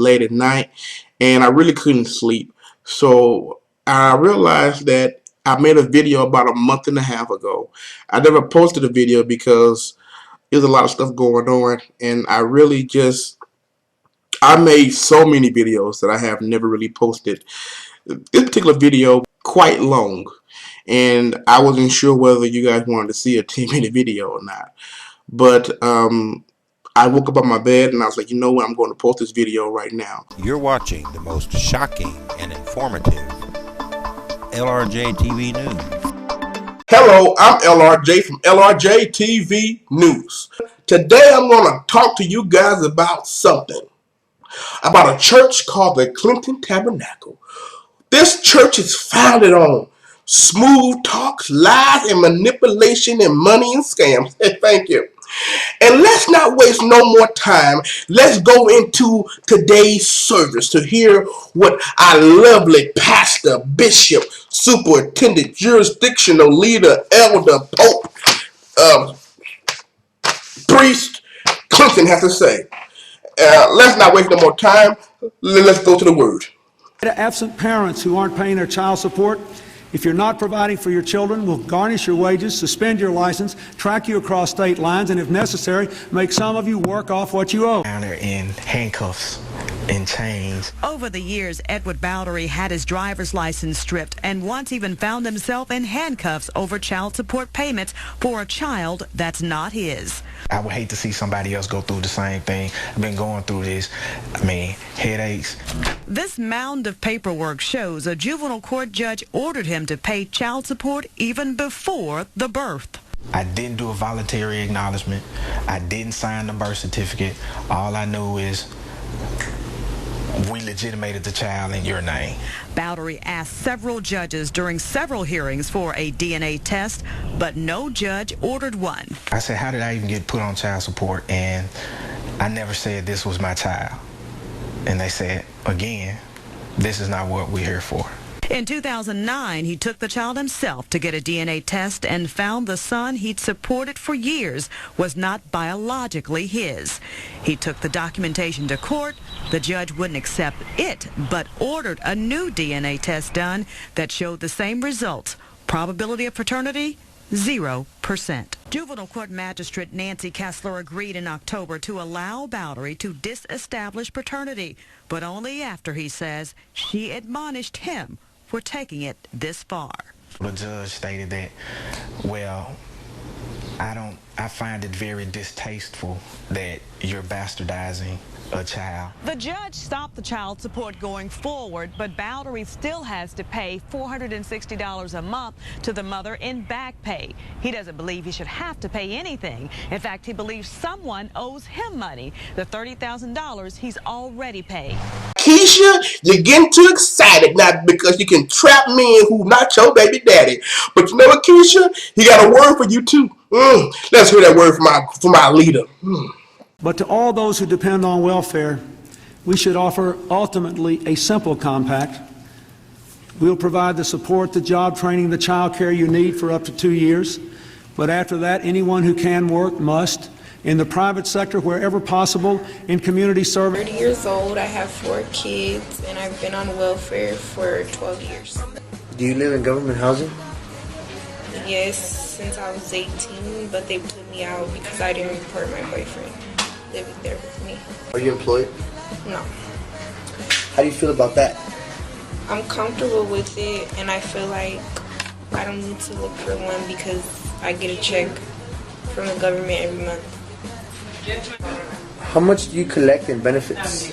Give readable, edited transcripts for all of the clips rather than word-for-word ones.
late at night, and I really couldn't sleep. So I realized that I made a video about a month and a half ago. I never posted a video because there's a lot of stuff going on, and I made so many videos that I have never really posted. This particular video quite long, and I wasn't sure whether you guys wanted to see a 10-minute video or not. But I woke up on my bed and I was like, you know what, I'm going to post this video right now. You're watching the most shocking and informative LRJ TV News. Hello, I'm LRJ from LRJ TV News. Today I'm going to talk to you guys about something. About a church called the Clinton Tabernacle. This church is founded on smooth talks, lies, and manipulation, and money and scams. Thank you. And let's not waste no more time. Let's go into today's service to hear what our lovely pastor, bishop, superintendent, jurisdictional leader, elder, pope, priest, Clinton has to say. Let's not waste no more time. Let's go to the word. To absent parents who aren't paying their child support, if you're not providing for your children, we'll garnish your wages, suspend your license, track you across state lines, and if necessary, make some of you work off what you owe. Down there in handcuffs and chains. Over the years, Edward Bowery had his driver's license stripped and once even found himself in handcuffs over child support payments for a child that's not his. I would hate to see somebody else go through the same thing. I've been going through this. Headaches. This mound of paperwork shows a juvenile court judge ordered him to pay child support even before the birth. I didn't do a voluntary acknowledgement. I didn't sign the birth certificate. All I know is we legitimated the child in your name. Bowery asked several judges during several hearings for a DNA test, but no judge ordered one. I said, how did I even get put on child support? And I never said this was my child. And they said, again, this is not what we're here for. In 2009, he took the child himself to get a DNA test and found the son he'd supported for years was not biologically his. He took the documentation to court. The judge wouldn't accept it, but ordered a new DNA test done that showed the same results. Probability of paternity? 0%. Juvenile court magistrate Nancy Kessler agreed in October to allow Bowery to disestablish paternity, but only after, he says, she admonished him for taking it this far. The judge stated that, well, I find it very distasteful that you're bastardizing a child. The judge stopped the child support going forward, but Bowery still has to pay $460 a month to the mother in back pay. He doesn't believe he should have to pay anything. In fact, he believes someone owes him money, the $30,000 he's already paid. Keisha, you're getting too excited now because you can trap men who not your baby daddy. But you know what, Keisha? He got a word for you too. Let's hear that word from our leader. But to all those who depend on welfare, we should offer ultimately a simple compact. We'll provide the support, the job training, the child care you need for up to 2 years. But after that, anyone who can work must. In the private sector, wherever possible, in community service. 30 years old, I have 4 kids, and I've been on welfare for 12 years. Do you live in government housing? Yes, since I was 18, but they put me out because I didn't report my boyfriend living there with me. Are you employed? No. How do you feel about that? I'm comfortable with it, and I feel like I don't need to look for one because I get a check from the government every month. How much do you collect in benefits?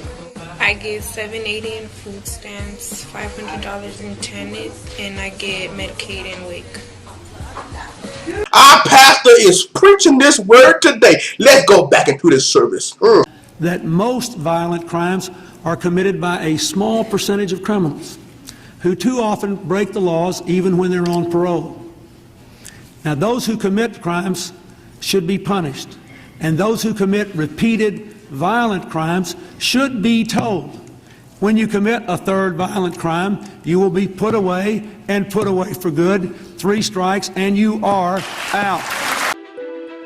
I get $780 in food stamps, $500 in TANF, and I get Medicaid and WIC. Our pastor is preaching this word today. Let's go back into this service. That most violent crimes are committed by a small percentage of criminals who too often break the laws even when they're on parole. Now, those who commit crimes should be punished, and those who commit repeated violent crimes should be told, when you commit a third violent crime, you will be put away and put away for good. 3 strikes and you are out.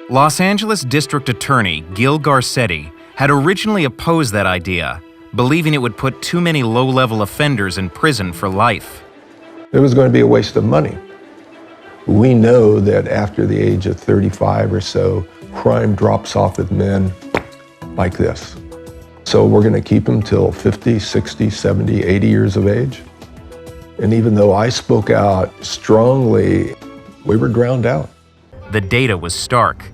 Los Angeles District Attorney Gil Garcetti had originally opposed that idea, believing it would put too many low-level offenders in prison for life. It was going to be a waste of money. We know that after the age of 35 or so, crime drops off with men like this. So we're going to keep them till 50, 60, 70, 80 years of age. And even though I spoke out strongly, we were drowned out. The data was stark.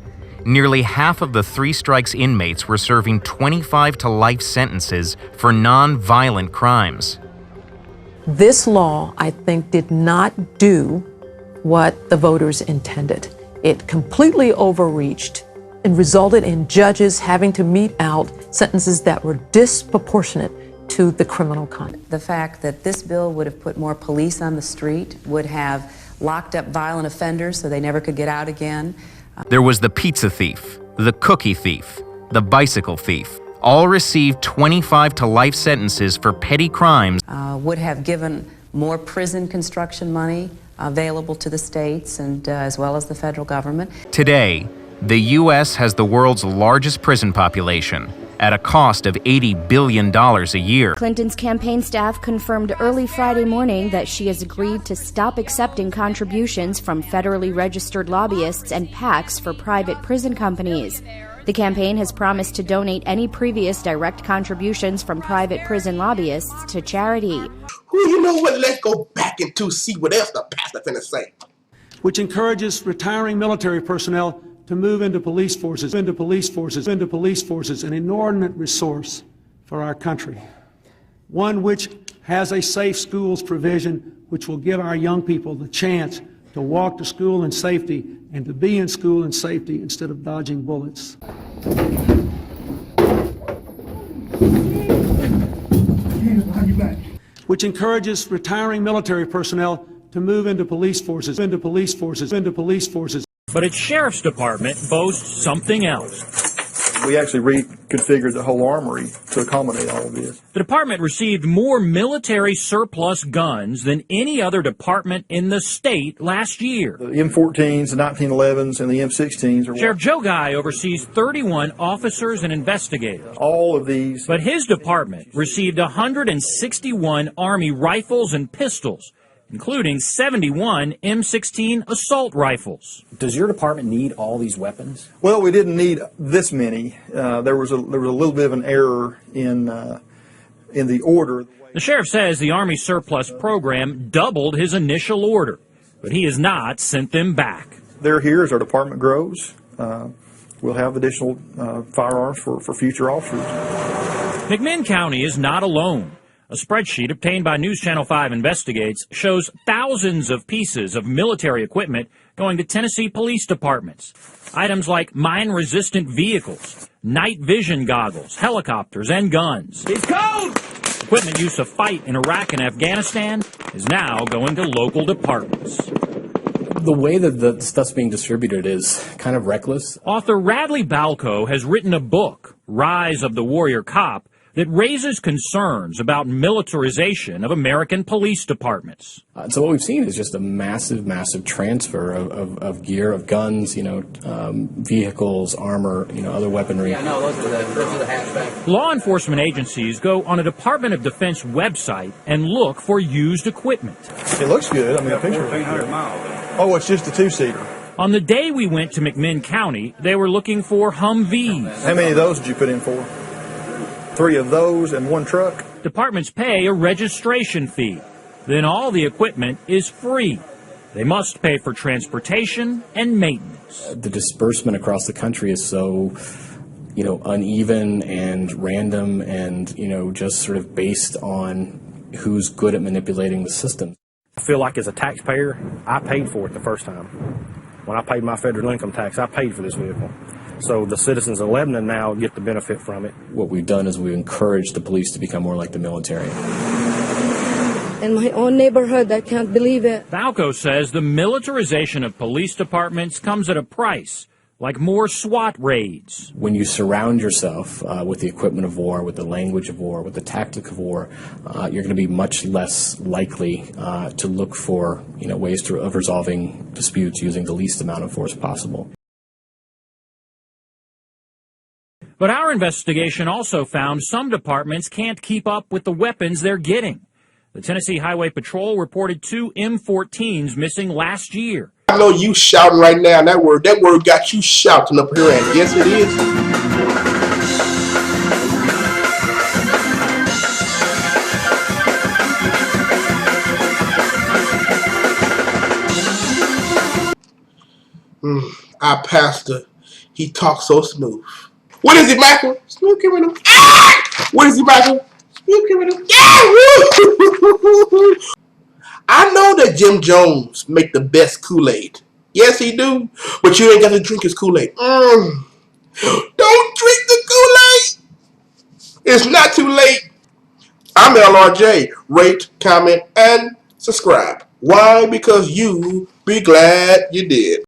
Nearly half of the 3 strikes inmates were serving 25 to life sentences for non-violent crimes. This law, I think, did not do what the voters intended. It completely overreached and resulted in judges having to mete out sentences that were disproportionate to the criminal conduct. The fact that this bill would have put more police on the street, would have locked up violent offenders so they never could get out again. There was the pizza thief, the cookie thief, the bicycle thief. All received 25 to life sentences for petty crimes. Would have given more prison construction money available to the states and as well as the federal government. Today, the U.S. has the world's largest prison population at a cost of $80 billion a year. Clinton's campaign staff confirmed early Friday morning that she has agreed to stop accepting contributions from federally registered lobbyists and PACs for private prison companies. The campaign has promised to donate any previous direct contributions from private prison lobbyists to charity. Well, you know what? Let's go back into see what else the pastor finna say. Which encourages retiring military personnel to move into police forces, an inordinate resource for our country. One which has a safe schools provision which will give our young people the chance to walk to school in safety and to be in school in safety instead of dodging bullets. Which encourages retiring military personnel to move into police forces. But its sheriff's department boasts something else. We actually reconfigured the whole armory to accommodate all of this. The department received more military surplus guns than any other department in the state last year. The M14s, the 1911s, and the M16s are Sheriff Joe Guy oversees 31 officers and investigators. all of these. But his department received 161 Army rifles and pistols, including 71 M16 assault rifles. Does your department need all these weapons? Well, we didn't need this many. There was a little bit of an error in the order. The sheriff says the Army surplus program doubled his initial order, but he has not sent them back. They're here as our department grows. We'll have additional firearms for future officers. McMinn County is not alone. A spreadsheet obtained by News Channel 5 Investigates shows thousands of pieces of military equipment going to Tennessee police departments. Items like mine-resistant vehicles, night vision goggles, helicopters, and guns. He's cold! Equipment used to fight in Iraq and Afghanistan is now going to local departments. The way that the stuff's being distributed is kind of reckless. Author Radley Balco has written a book, Rise of the Warrior Cop, that raises concerns about militarization of American police departments. So what we've seen is just a massive transfer of gear, of guns, vehicles, armor, other weaponry. Yeah, no, those are the hatchbacks. Law enforcement agencies go on a Department of Defense website and look for used equipment. It looks good. I mean, a picture. 1,400 miles. Oh, it's just a two-seater. On the day we went to McMinn County, they were looking for Humvees. How many of those did you put in for? 3 of those and 1 truck? Departments pay a registration fee. Then all the equipment is free. They must pay for transportation and maintenance. The disbursement across the country is so, uneven and random and, just sort of based on who's good at manipulating the system. I feel like as a taxpayer, I paid for it the first time. When I paid my federal income tax, I paid for this vehicle. So the citizens of Lebanon now get the benefit from it. What we've done is we've encouraged the police to become more like the military. In my own neighborhood, I can't believe it. Balco says the militarization of police departments comes at a price, like more SWAT raids. When you surround yourself with the equipment of war, with the language of war, with the tactic of war, you're going to be much less likely to look for ways of resolving disputes using the least amount of force possible. But our investigation also found some departments can't keep up with the weapons they're getting. The Tennessee Highway Patrol reported 2 M14s missing last year. I know you shouting right now. That word got you shouting up here, and yes, it is. Our pastor, he talks so smooth. What is it, Michael? Smooth criminal. Ah! What is it, Michael? Smooth criminal. Yeah! I know that Jim Jones make the best Kool-Aid. Yes, he do. But you ain't got to drink his Kool-Aid. Don't drink the Kool-Aid. It's not too late. I'm LRJ. Rate, comment, and subscribe. Why? Because you be glad you did.